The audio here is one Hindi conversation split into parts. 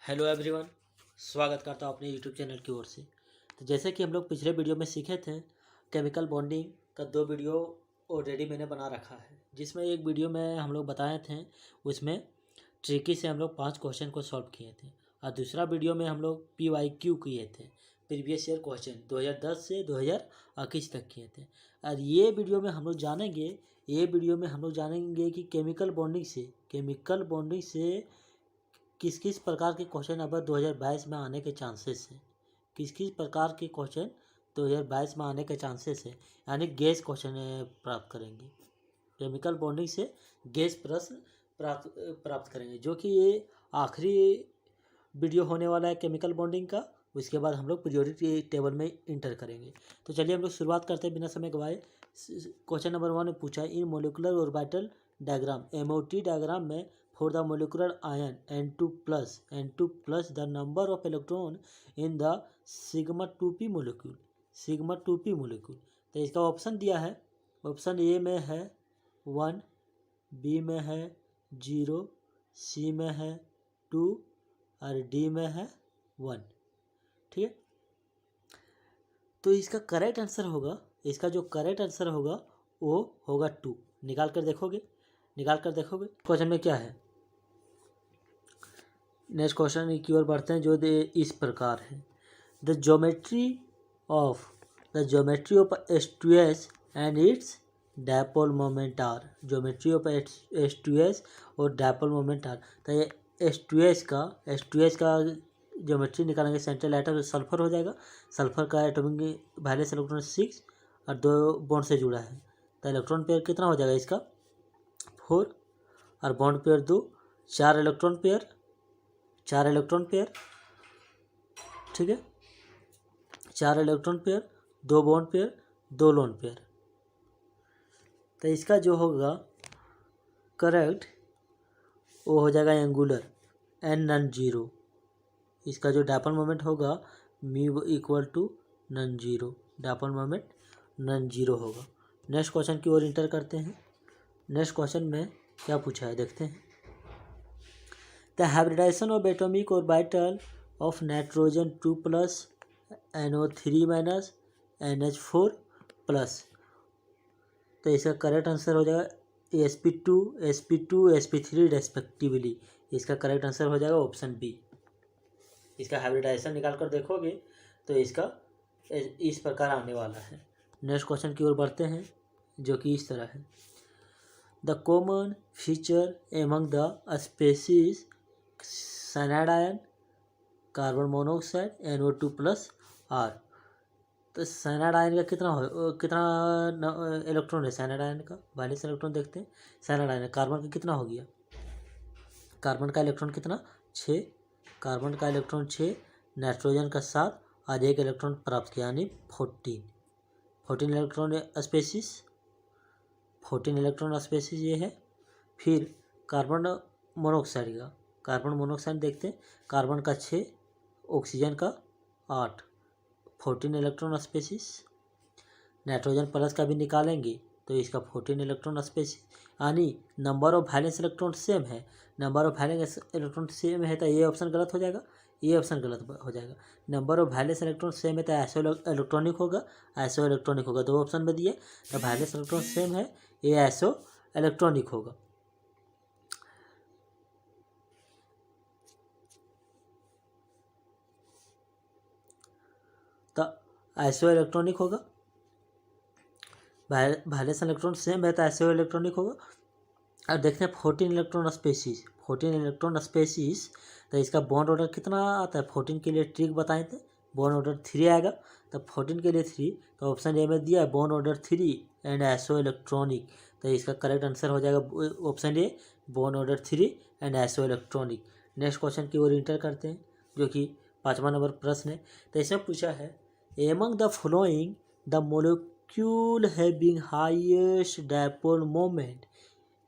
हेलो एवरीवन, स्वागत करता हूँ अपने यूट्यूब चैनल की ओर से। तो जैसे कि हम लोग पिछले वीडियो में सीखे थे, केमिकल बॉन्डिंग का 2 वीडियो ऑलरेडी मैंने बना रखा है, जिसमें एक वीडियो में हम लोग बताए थे, उसमें ट्रिकी से हम लोग 5 क्वेश्चन को सॉल्व किए थे, और दूसरा वीडियो में हम लोग PYQ किए थे, प्रीवियस ईयर क्वेश्चन 2010 से 2021 तक किए थे। और ये वीडियो में हम लोग जानेंगे कि केमिकल बॉन्डिंग से किस किस प्रकार के क्वेश्चन अब 2022 में आने के चांसेस हैं, किस किस प्रकार के क्वेश्चन 2022 में आने के चांसेस है, यानी गैस क्वेश्चन प्राप्त करेंगे। केमिकल बॉन्डिंग से गैस प्रश्न प्राप्त करेंगे, जो कि ये आखिरी वीडियो होने वाला है केमिकल बॉन्डिंग का। उसके बाद हम लोग पीरियोडिक टेबल में इंटर करेंगे। तो चलिए हम लोग शुरुआत करते हैं बिना समय गवाए। क्वेश्चन नंबर 1 में पूछा है, इन molecular orbital diagram MOT diagram में for the molecular ion N2 plus the number of electron in the sigma 2p molecule। तो इसका ऑप्शन दिया है, ऑप्शन ए में है 1, बी में है 0, सी में है 2 और डी में है 1। ठीक है, तो इसका करेक्ट आंसर होगा, वो होगा 2। निकाल कर देखोगे। क्वेश्चन में क्या है, नेक्स्ट क्वेश्चन की ओर बढ़ते हैं, जो इस प्रकार है। The geometry of H2S and its dipole moment are. Geometry of H2S और डायपोल मोमेंट आर। तो ये H2S का ज्योमेट्री निकालेंगे। सेंट्रल एटम सल्फर हो जाएगा। सल्फर का एटॉमिक वैलेंस इलेक्ट्रॉन 6 और 2 बॉन्ड से जुड़ा है। तो इलेक्ट्रॉन पेयर कितना हो जाएगा इसका 4, और बॉन्ड पेयर 2, 4 इलेक्ट्रॉन पेयर। ठीक है, 4 electron pair, 2 bond pair, 2 lone pair. तो इसका जो होगा करेक्ट, वो हो जाएगा एंगुलर n नॉन जीरो। इसका जो डायपोल मोमेंट होगा mu equal to non zero, dipole moment non zero होगा। नेक्स्ट क्वेश्चन की ओर इंटर करते हैं। नेक्स्ट क्वेश्चन में क्या पूछा है देखते हैं। The hybridization of atomic orbital of nitrogen 2 plus NO3 minus NH4 plus. तो इसका करेक्ट आंसर हो जाएगा sp2 sp3 रेस्पेक्टिवली। इसका करेक्ट आंसर हो जाएगा ऑप्शन बी। इसका हाइब्रिडाइजेशन निकाल कर देखोगे तो इसका इस प्रकार आने वाला है। नेक्स्ट क्वेश्चन की ओर बढ़ते हैं, जो कि इस तरह है। The common feature among the species cyanide ion, carbon monoxide, NO2 plus R। तो साइनाइड आयन का कितना इलेक्ट्रॉन है साइनाइड आयन का, वैलेंस इलेक्ट्रॉन देखते हैं। साइनाइड आयन कार्बन का कितना हो गया, कार्बन का इलेक्ट्रॉन कितना 6, कार्बन का इलेक्ट्रॉन 6, नाइट्रोजन का 7 और 1 इलेक्ट्रॉन प्राप्त किया, यानी 14 इलेक्ट्रॉन स्पेसीज ये है। फिर कार्बन मोनोऑक्साइड देखते हैं। कार्बन का 6, ऑक्सीजन का 8, 14 इलेक्ट्रॉन स्पेसीज। नाइट्रोजन प्लस का भी निकालेंगे तो इसका 14 इलेक्ट्रॉन स्पेसीज, यानी number of valence electron same है। तो ये ऑप्शन गलत हो जाएगा, number of valence electron same है तो आइसो इलेक्ट्रॉनिक होगा। 2 ऑप्शन में दिए तो वैलेंस इलेक्ट्रॉन सेम है, ये आइसो इलेक्ट्रॉनिक होगा। तो आइसो इलेक्ट्रॉनिक होगा, वैलेंस इलेक्ट्रॉन सेम है तो आइसो इलेक्ट्रॉनिक होगा। अब देखते हैं 14 इलेक्ट्रॉन स्पेसीज। तो इसका बॉन्ड ऑर्डर कितना आता है, 14 के लिए ट्रिक बताए थे, बॉन्ड ऑर्डर 3 आएगा। तो 14 के लिए 3, तो ऑप्शन ए में दिया है bond order 3 and iso electronic. तो इसका करेक्ट आंसर हो जाएगा option A, bond order 3 and iso electronic. Next question की ओर इंटर करते हैं, जो कि 5वां नंबर प्रश्न है। तो इसमें पूछा है, among the following the molecule having highest dipole moment.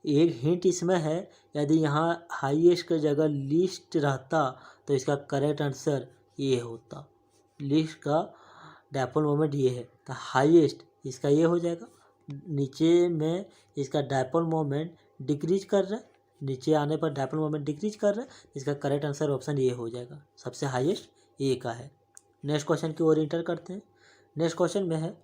एक हिंट इसमें है, यदि यहाँ हाईएस्ट की जगह लिस्ट रहता तो इसका करेक्ट आंसर ये होता। लिस्ट का डायपोल मोमेंट ये है, तो हाईएस्ट इसका ये हो जाएगा। नीचे में इसका डायपोल मोमेंट डिक्रीज कर रहा है, नीचे आने पर डायपोल मोमेंट डिक्रीज कर रहा है। इसका करेक्ट आंसर ऑप्शन ए हो जाएगा, सबसे हाईएस्ट ए का है। नेक्स्ट क्वेश्चन की ओर इंटर करते हैं। नेक्स्ट क्वेश्चन में है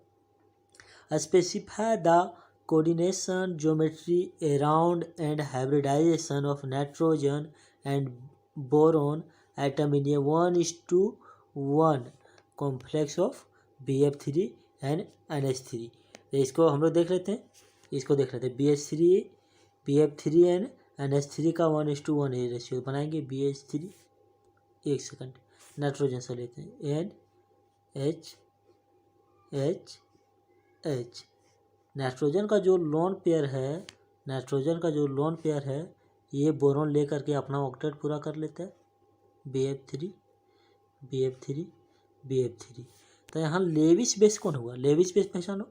specify the coordination geometry around and hybridization of nitrogen and boron atom in a 1:1 complex of BF3 and NH3। तो इसको हम लोग देख लेते हैं, इसको देख लेते हैं। BF3 एंड NH3 का 1:1 रेशियो बनाएंगे। BH3, एक सेकंड, नाइट्रोजन से लेते हैं, NH नाइट्रोजन का जो लोन पेयर है, नाइट्रोजन का जो लोन पेयर है, ये बोरॉन लेकर के अपना ऑक्टेट पूरा कर लेते हैं। BF3। तो यहाँ लेविस बेस कौन होगा? लेविस बेस पहचानो।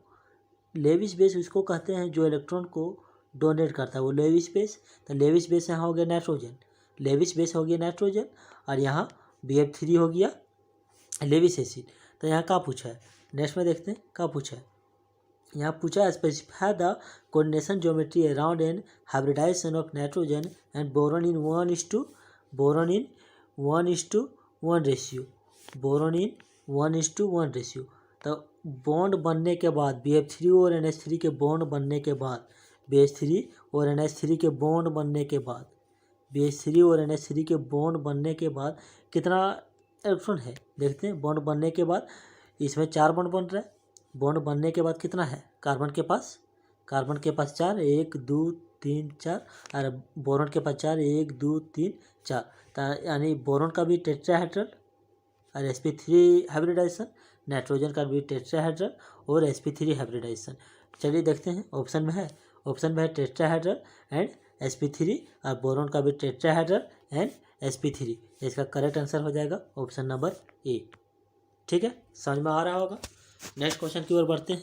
लेविस बेस उसको कहते हैं जो इलेक्ट्रॉन को डोनेट करता है, वो लेविस बेस। तो लेविस बेस यहाँ हो गया नाइट्रोजन, लेविस बेस हो गया नाइट्रोजन, और यहाँ BF3 हो गया लेविस एसिड। तो यहाँ क्या पूछा है, नेक्स्ट में देखते हैं क्या पूछा है। यहाँ पूछा है specify the coordination geometry around and hybridization of nitrogen and boron in 1:1 ratio. Boron in 1:1 ratio. तो बॉन्ड बनने के बाद BF3 और NH3 के बॉन्ड बनने के बाद, BH3 और NH3 के बॉन्ड बनने के बाद, BH3 और NH3 के बॉन्ड बनने के बाद कितना इलेक्ट्रॉन है देखते हैं। बॉन्ड बनने के बाद इसमें 4 बॉन्ड बन रहा है। बॉन्ड बनने के बाद कितना है कार्बन के पास 4, 1 2 3 4, और बोरॉन के पास 4, 1 2 3 4। यानी बोरॉन का भी टेट्राहेड्रल और sp3 हाइब्रिडाइजेशन, नाइट्रोजन का भी टेट्राहेड्रल और sp3 हाइब्रिडाइजेशन। चलिए देखते हैं, ऑप्शन में है टेट्राहेड्रल एंड sp3, और बोरॉन का भी टेट्राहेड्रल एंड sp3। इसका करेक्ट आंसर हो जाएगा ऑप्शन नंबर ए। ठीक है, समझ में आ रहा होगा। नेक्स्ट क्वेश्चन की ओर बढ़ते हैं।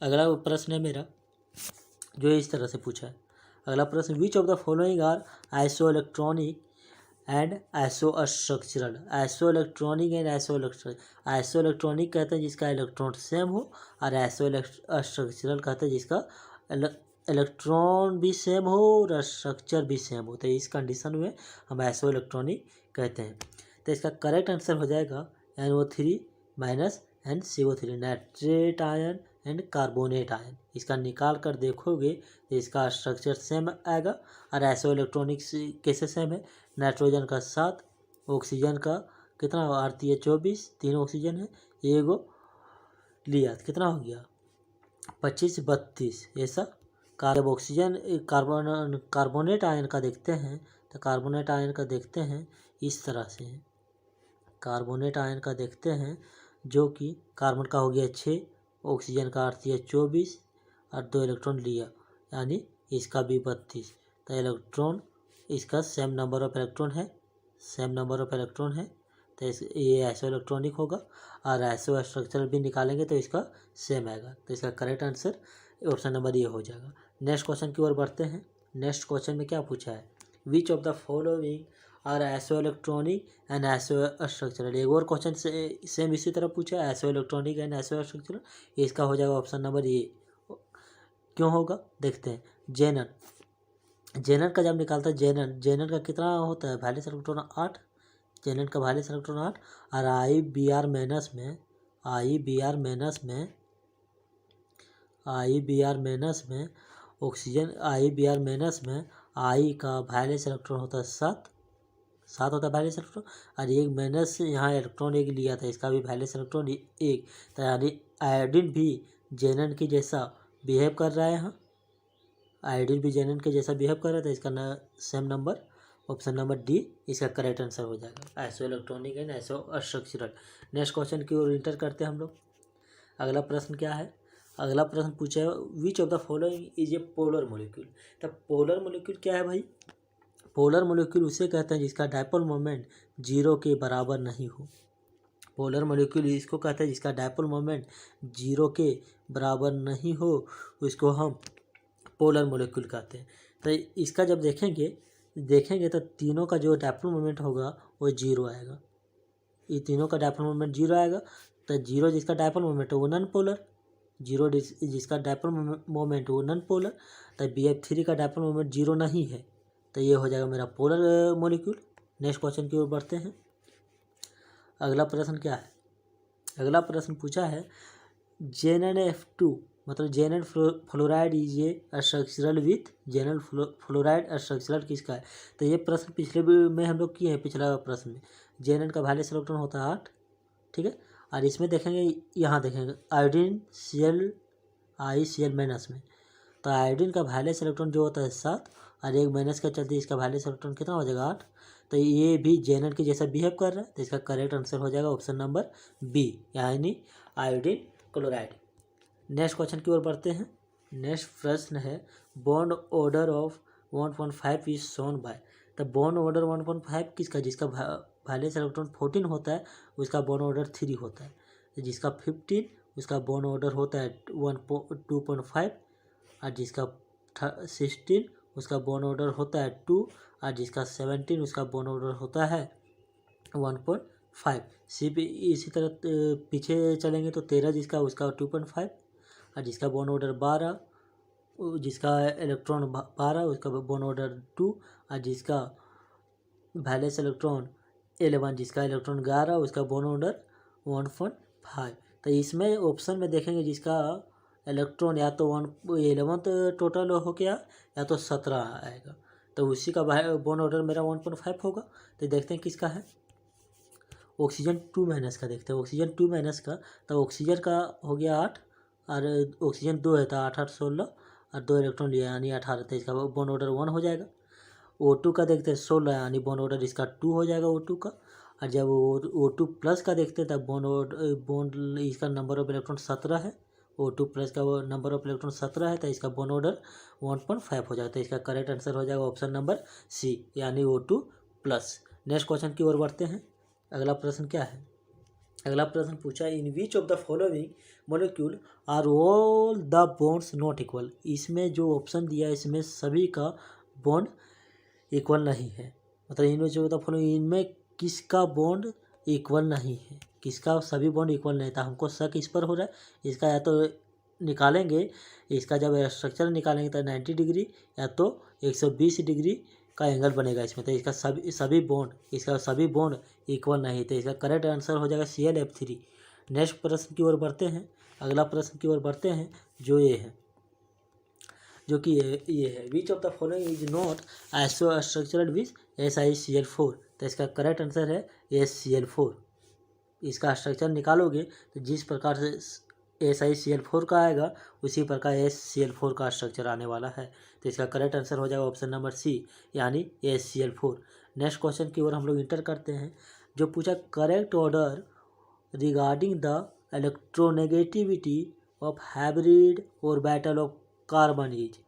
अगला प्रश्न है मेरा जो इस तरह से पूछा है। अगला प्रश्न, which of the following are isoelectronic and isostructural. Isoelectronic कहते हैं जिसका इलेक्ट्रॉन सेम हो, और आइसोस्ट्रक्चरल कहते हैं जिसका इलेक्ट्रॉन भी सेम हो और स्ट्रक्चर भी सेम हो। तो इस कंडीशन में हम आइसोइलेक्ट्रॉनिक कहते हैं। तो इसका करेक्ट आंसर हो जाएगा NO3 minus NCO3, nitrate ion and carbonate ion. इसका निकाल कर देखोगे तो इसका स्ट्रक्चर सेम आएगा। और आइसोइलेक्ट्रॉनिक कैसे सेम है, नाइट्रोजन का 7, ऑक्सीजन का कितना आरती है 24, 3 ऑक्सीजन है, एगो लिया, कितना हो गया 25 32। ऐसा जब ऑक्सीजन कार्बोनेट आयन का देखते हैं, तो कार्बोनेट आयन का देखते हैं इस तरह से है। कार्बोनेट आयन का देखते हैं जो कि कार्बन का हो गया 6, ऑक्सीजन का आरती है 24, और 2 इलेक्ट्रॉन लिया, यानी इसका भी 32। तो इलेक्ट्रॉन इसका सेम नंबर ऑफ इलेक्ट्रॉन है, तो ये आइसोइलेक्ट्रॉनिक होगा। और आइसो स्ट्रक्चरल भी निकालेंगे तो इसका सेम आएगा। तो इसका correct answer option number A हो जाएगा। नेक्स्ट क्वेश्चन की ओर बढ़ते हैं। नेक्स्ट क्वेश्चन में क्या पूछा है, which of the following are isoelectronic and isostructural. एक और क्वेश्चन से सेम इसी तरह पूछा है, आइसोइलेक्ट्रॉनिक एंड आइसोस्ट्रक्चरल। इसका हो जाएगा ऑप्शन नंबर ए। क्यों होगा देखते हैं। जेनर का जब निकालता है, जेनर का कितना होता है वैलेंस इलेक्ट्रॉन 8, जेनर का वैलेंस इलेक्ट्रॉन 8। और IBr माइनस में ऑक्सीजन, IBr माइनस में I का वैलेंस इलेक्ट्रॉन होता है 7 होता है वैलेंस इलेक्ट्रॉन, और एक माइनस यहाँ इलेक्ट्रॉन एक लिया था, इसका भी वैलेंस इलेक्ट्रॉन 1। तो यानी आयोडीन भी जेनन के जैसा बिहेव कर रहा है। यहाँ आयोडीन भी जेनन के जैसा बिहेव कर रहा था, इसका same number, option number D इसका करेक्ट आंसर हो जाएगा, आइसोइलेक्ट्रॉनिक एंड आइसोस्ट्रक्चरल। नेक्स्ट क्वेश्चन की ओर इंटर करते हैं हम लोग। अगला प्रश्न क्या है, अगला प्रश्न पूछा है which of the following is a polar molecule. तो पोलर मोलिक्यूल क्या है भाई, पोलर मोलिक्यूल उसे कहते हैं जिसका डायपोल मोमेंट 0 के बराबर नहीं हो। पोलर मोलिक्यूल इसको कहते हैं जिसका डायपोल मोमेंट 0 के बराबर नहीं हो, उसको हम पोलर मोलिक्यूल कहते हैं। तो इसका जब देखेंगे तो तीनों का जो डायपोल मोमेंट होगा वो 0 आएगा। ये तीनों का डायपोल मोमेंट 0 आएगा। तो 0 जिसका डायपोल मोमेंट है वो नॉन पोलर, 0 जिसका डायपोल मोमेंट वो नॉन पोलर। तो BF3 का डायपोल मोमेंट 0 नहीं है, तो ये हो जाएगा मेरा पोलर मॉलिक्यूल। नेक्स्ट क्वेश्चन की ओर बढ़ते हैं। अगला प्रश्न क्या है? अगला प्रश्न पूछा है JnF2 मतलब xenon fluoride is a structural with xenon fluoride structural किसका है? तो ये प्रश्न पिछले में हम लोग किए हैं। पिछला प्रश्न में जेनएन का वैलेंस इलेक्ट्रॉन होता है 8, ठीक है। और इसमें देखेंगे, यहाँ देखेंगे आयोडीन Cl माइनस में, तो आयोडीन का वैलेंस इलेक्ट्रॉन जो होता है 7 और 1 माइनस का चलते इसका वैलेंस इलेक्ट्रॉन कितना हो जाएगा 8। तो ये भी जेनएन के जैसा बिहेव कर रहा है, तो इसका करेक्ट आंसर हो जाएगा ऑप्शन नंबर बी, यानी आयोडीन क्लोराइड। नेक्स्ट क्वेश्चन की ओर बढ़ते हैं। नेक्स्ट प्रश्न है bond order of 1.5 is shown by. तो बॉन्ड ऑर्डर 1.5 किसका? जिसका वैलेंस इलेक्ट्रॉन 14 होता है उसका बॉन्ड ऑर्डर 3 होता है। तो जिसका 15 उसका बॉन्ड ऑर्डर होता है 2.5 और जिसका 16 उसका बॉन्ड ऑर्डर होता है 2 और जिसका 17 उसका बॉन्ड ऑर्डर होता है 1.5। इसी तरह पीछे चलेंगे तो 13 जिसका उसका 2.5 और जिसका बॉन्ड ऑर्डर 12 जिसका इलेक्ट्रॉन 12 उसका बॉन्ड ऑर्डर 2 और जिसका वैलेंस इलेक्ट्रॉन 11 जिसका इलेक्ट्रॉन 11 उसका बॉन्ड ऑर्डर 1.5। तो इसमें ऑप्शन में देखेंगे जिसका इलेक्ट्रॉन या तो 11 टोटल हो गया या तो 17 आएगा, तो उसी का बॉन्ड ऑर्डर मेरा 1.5 होगा। तो देखते हैं किसका है। ऑक्सीजन 2 माइनस का देखते हैं। ऑक्सीजन 2 माइनस का, तो ऑक्सीजन का हो गया 8 और ऑक्सीजन 2 है तो 8 8 16 और 2 इलेक्ट्रॉन लिया यानी 18, तो इसका बॉन्ड ऑर्डर 1 हो जाएगा। O2 का देखते हैं 16 यानी बॉन्ड ऑर्डर इसका 2 हो जाएगा O2 का। और जब O2 प्लस का देखते हैं तब बॉन्ड इसका नंबर ऑफ इलेक्ट्रॉन 17 है। O2 प्लस का वो नंबर ऑफ इलेक्ट्रॉन 17 है तो इसका बॉन्ड ऑर्डर 1.5 हो जाएगा। तो इसका करेक्ट आंसर हो जाएगा ऑप्शन नंबर सी, यानी O2 प्लस। नेक्स्ट क्वेश्चन की ओर बढ़ते हैं। अगला प्रश्न क्या है? अगला प्रश्न पूछा in which of the following molecule are all the bonds not equal. इसमें जो ऑप्शन दिया है इसमें सभी का बॉन्ड इक्वल नहीं है। मतलब इनमें जो होता फॉलोइंग इनमें किसका बॉन्ड इक्वल नहीं है, किसका सभी बॉन्ड इक्वल नहीं था। हमको शक इस पर हो रहा है। इसका या तो निकालेंगे, इसका जब स्ट्रक्चर निकालेंगे तो 90 डिग्री या तो 120 डिग्री का एंगल बनेगा इसमें। तो इसका सभी बॉन्ड इक्वल नहीं, तो इसका करेक्ट आंसर हो जाएगा ClF3। नेक्स्ट प्रश्न की ओर बढ़ते हैं। अगला प्रश्न की ओर बढ़ते हैं जो ये है, जो कि ये है which of the following is not iso structural with SiCl4। तो इसका करेक्ट आंसर है SCl4। इसका स्ट्रक्चर निकालोगे तो जिस प्रकार से SiCl4 का आएगा उसी प्रकार SCl4 का स्ट्रक्चर आने वाला है। तो इसका करेक्ट आंसर हो जाएगा ऑप्शन नंबर सी, यानी SCl4। नेक्स्ट क्वेश्चन की ओर हम लोग इंटर करते हैं, जो पूछा correct order regarding the electronegativity of hybrid और बैटल ऑफ कार्बन इज।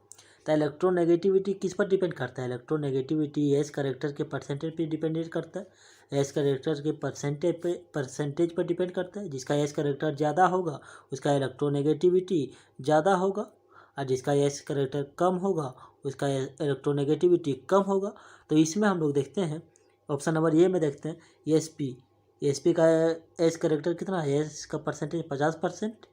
तो इलेक्ट्रोनेगेटिविटी किस पर डिपेंड करता है? इलेक्ट्रोनेगेटिविटी एस करेक्टर के परसेंटेज पे डिपेंडेंट करता है। एस करेक्टर के परसेंटेज पर डिपेंड करता है। जिसका एस करेक्टर ज़्यादा होगा उसका इलेक्ट्रोनेगेटिविटी ज़्यादा होगा और जिसका एस करेक्टर कम होगा उसका इलेक्ट्रोनेगेटिविटी कम होगा। तो इसमें हम लोग देखते हैं ऑप्शन नंबर ए में देखते हैं एसपी का एस करेक्टर कितना है? एस का परसेंटेज 50%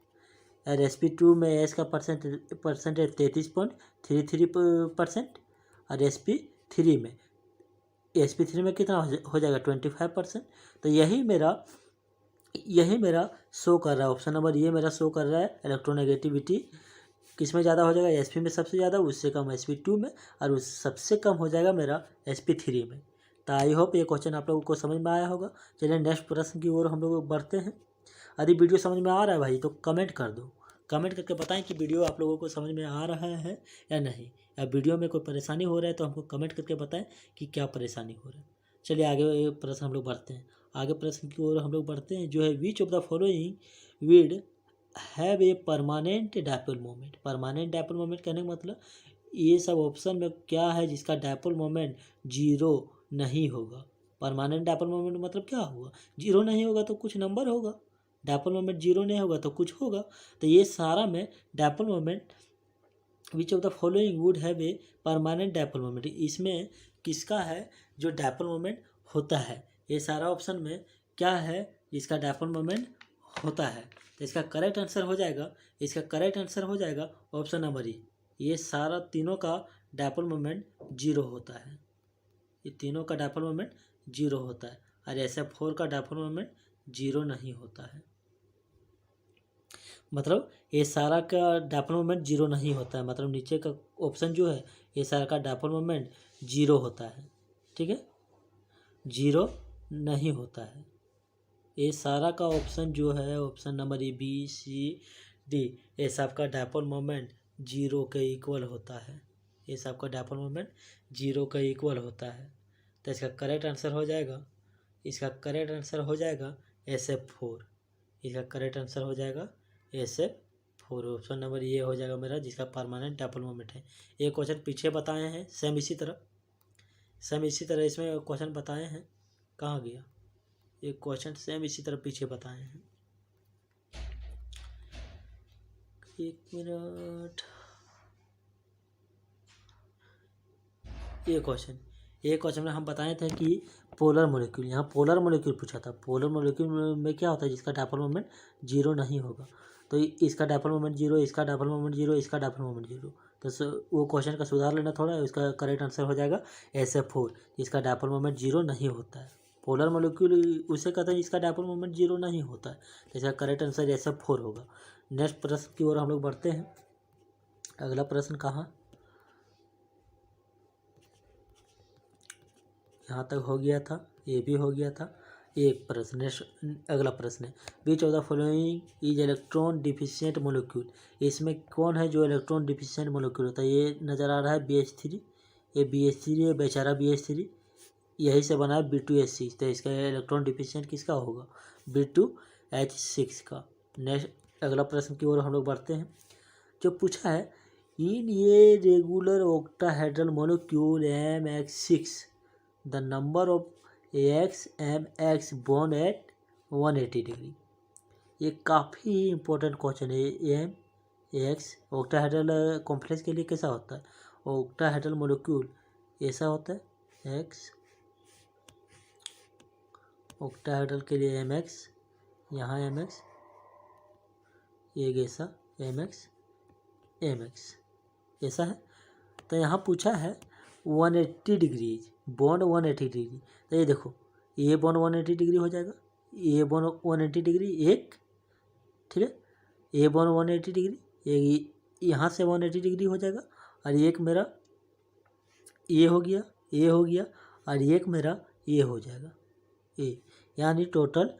और SP2 में एस का परसेंटेज 33.33% और SP3 में कितना हो जाएगा 25%। तो यही मेरा शो कर रहा है, ऑप्शन नंबर ये मेरा शो कर रहा है इलेक्ट्रोनेगेटिविटी किस में ज़्यादा हो जाएगा? SP में सबसे ज़्यादा, उससे कम SP2 में और उस सबसे कम हो जाएगा मेरा SP3 में। तो आई होप ये क्वेश्चन आप लोगों को समझ में आया होगा। चलिए नेक्स्ट प्रश्न की ओर हम लोग बढ़ते हैं। यदि वीडियो समझ में आ रहा है भाई तो कमेंट कर दो, कमेंट करके बताएं कि वीडियो आप लोगों को समझ में आ रहा है या नहीं, या वीडियो में कोई परेशानी हो रहा है तो हमको कमेंट करके बताएं कि क्या परेशानी हो रहा है। चलिए आगे प्रश्न हम लोग बढ़ते हैं। आगे प्रश्न की ओर हम लोग बढ़ते हैं, जो है which of the following with have a permanent dipole moment. Permanent dipole moment कहने का मतलब ये सब ऑप्शन में क्या है जिसका डायपोल मोमेंट 0 नहीं होगा। परमानेंट डायपोल मोमेंट मतलब क्या होगा? 0 नहीं होगा तो कुछ नंबर होगा, डायपोल मोमेंट 0 नहीं होगा तो कुछ होगा। तो ये सारा में dipole moment which of the following would have a permanent dipole moment, इसमें किसका है जो डायपोल मोमेंट होता है? ये सारा ऑप्शन में क्या है जिसका डायपोल मोमेंट होता है? तो इसका करेक्ट आंसर हो जाएगा ऑप्शन नंबर ई। ये सारा तीनों का डायपोल मोमेंट 0 होता है। ये तीनों का डायपोल मोमेंट 0 होता है, और SF4 का डायपोल मोमेंट 0 नहीं होता है। मतलब ये सारा का डायपोल मोमेंट 0 नहीं होता है, मतलब नीचे का ऑप्शन जो है ये सारा का डायपोल मोमेंट 0 होता है। ठीक है, 0 नहीं होता है। ये सारा का ऑप्शन जो है, ऑप्शन नंबर ABCD, ये सब का डायपोल मोमेंट 0 के इक्वल होता है। ये सब का डायपोल मोमेंट 0 के इक्वल होता है। तो इसका करेक्ट आंसर हो जाएगा, इसका करेक्ट आंसर हो जाएगा SF4। इसका करेक्ट आंसर हो जाएगा SF4। ऑप्शन नंबर ये हो जाएगा मेरा, जिसका परमानेंट डायपोल मोमेंट है। ये क्वेश्चन पीछे बताए हैं सेम इसी तरह इसमें क्वेश्चन बताए हैं। कहाँ गया ये क्वेश्चन? सेम इसी तरह पीछे बताए हैं। एक मिनट, ये क्वेश्चन में हम बताए थे कि पोलर मोलिक्यूल, यहाँ पोलर मोलिक्यूल पूछा था। पोलर मोलिक्यूल में क्या होता है, जिसका डायपोल मोमेंट 0 नहीं होगा। तो इसका डायपोल मोमेंट 0, इसका डायपोल मोमेंट 0, इसका डायपोल मोमेंट 0। तो वो क्वेश्चन का सुधार लेना थोड़ा। इसका करेक्ट आंसर हो जाएगा SF4, जिसका डायपोल मोमेंट 0 नहीं होता है। पोलर मोलिक्यूल उसे कहते हैं जिसका डायपोल मोमेंट 0 नहीं होता है। तो इसका करेक्ट आंसर SF4 होगा। नेक्स्ट प्रश्न की ओर हम लोग बढ़ते हैं। अगला प्रश्न कहाँ, यहाँ तक हो गया था, ये भी हो गया था। एक प्रश्न, अगला प्रश्न है, which of the following is electron deficient molecule. इसमें कौन है जो इलेक्ट्रॉन डिफिशिएंट मोलिक्यूल होता है? ये नज़र आ रहा है BH3। ये BH3 है, बेचारा BH3 यही से बना है B2H6। तो इसका इलेक्ट्रॉन डिफिशिएंट किसका होगा? B2H6 का। नेक्स्ट अगला प्रश्न की ओर हम लोग बढ़ते हैं। जो पूछा है, इन ये regular octahedral molecule MX6 the number of XMX bond at 180 degree. ये काफ़ी इंपॉर्टेंट क्वेश्चन है। MX ऑक्टाहेड्रल कॉम्प्लेक्स के लिए कैसा होता है? ऑक्टाहेड्रल मोलिक्यूल ऐसा होता है, X ऑक्टाहेड्रल के लिए MX, यहाँ MX, ये ऐसा MX ऐसा है। तो यहाँ पूछा है 180 डिग्रीज बॉन्ड 180 डिग्री। तो ये देखो, ये बॉन्ड 180 डिग्री हो जाएगा, ये बॉन्ड 180 डिग्री एक, ठीक है, ये बॉन्ड 180 डिग्री, ये यहाँ से 180 डिग्री हो जाएगा, और एक मेरा ये हो गया, ये हो गया, और एक मेरा ये हो जाएगा ये। यानी टोटल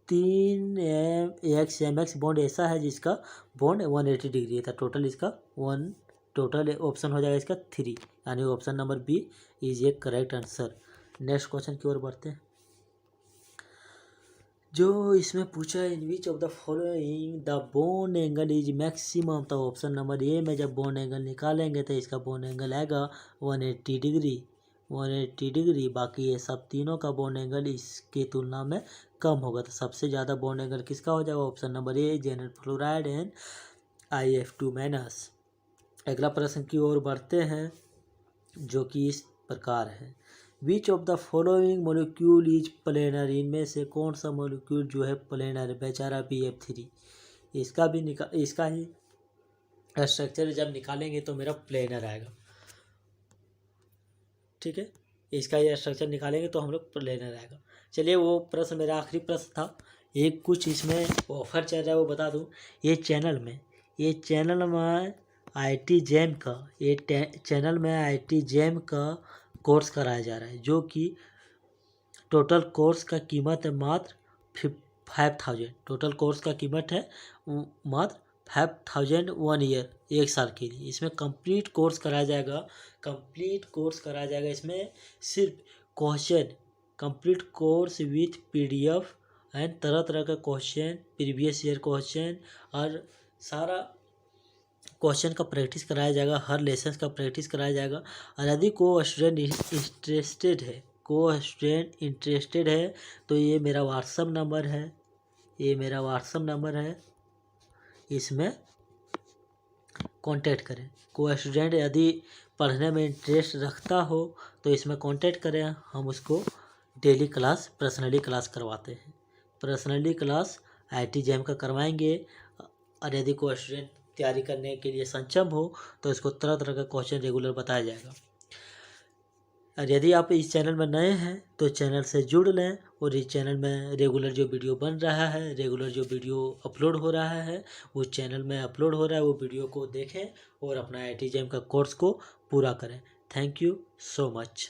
3 XMX बॉन्ड ऐसा है जिसका बॉन्ड 180 डिग्री है। टोटल इसका टोटल ऑप्शन हो जाएगा इसका 3, यानी option number B is a correct answer. Next question की ओर बढ़ते हैं। जो इसमें पूछा है, in which of the following the bond angle is maximum. तो ऑप्शन नंबर A में जब बॉन्ड एंगल निकालेंगे तो इसका बॉन्ड एंगल आएगा 180 डिग्री। बाकी ये सब तीनों का बॉन्ड एंगल इसकी तुलना में कम होगा। तो सबसे ज़्यादा बॉन्ड एंगल किसका हो जाएगा? Option number A, general fluoride and IF2-। अगला प्रश्न की ओर बढ़ते हैं, जो कि इस प्रकार है, which of the following molecule is planar. इनमें से कौन सा मोलिक्यूल जो है प्लेनर है? बेचारा BF3। इसका ही स्ट्रक्चर जब निकालेंगे तो मेरा प्लेनर आएगा, ठीक है, इसका ये स्ट्रक्चर निकालेंगे तो हम लोग प्लेनर आएगा। चलिए, वो प्रश्न मेरा आखिरी प्रश्न था। एक कुछ इसमें ऑफर चल रहा है वो बता दूं। ये चैनल में IIT JAM का, चैनल में IIT JAM का कोर्स कराया जा रहा है, जो कि टोटल कोर्स का कीमत है मात्र 5000। टोटल कोर्स का कीमत है मात्र 5000 1 ईयर, 1 साल के लिए। इसमें कंप्लीट कोर्स कराया जाएगा। इसमें सिर्फ question, complete course with PDF and तरह तरह का क्वेश्चन, प्रीवियस ईयर क्वेश्चन, और सारा क्वेश्चन का प्रैक्टिस कराया जाएगा, हर लेसन का प्रैक्टिस कराया जाएगा। और यदि कोई स्टूडेंट इंटरेस्टेड है तो ये मेरा व्हाट्सअप नंबर है, इसमें कांटेक्ट करें। कोई स्टूडेंट यदि पढ़ने में इंटरेस्ट रखता हो तो इसमें कांटेक्ट करें, हम उसको डेली क्लास, पर्सनली क्लास करवाते हैं। पर्सनली क्लास IIT JAM का करवाएंगे। और यदि कोई स्टूडेंट तैयारी करने के लिए सक्षम हो तो इसको तरह तरह का क्वेश्चन रेगुलर बताया जाएगा। और यदि आप इस चैनल में नए हैं तो चैनल से जुड़ लें और इस चैनल में रेगुलर जो वीडियो बन रहा है, रेगुलर जो वीडियो अपलोड हो रहा है, वो चैनल में अपलोड हो रहा है, वो वीडियो को देखें और अपना IIT JAM का कोर्स को पूरा करें। Thank you so much.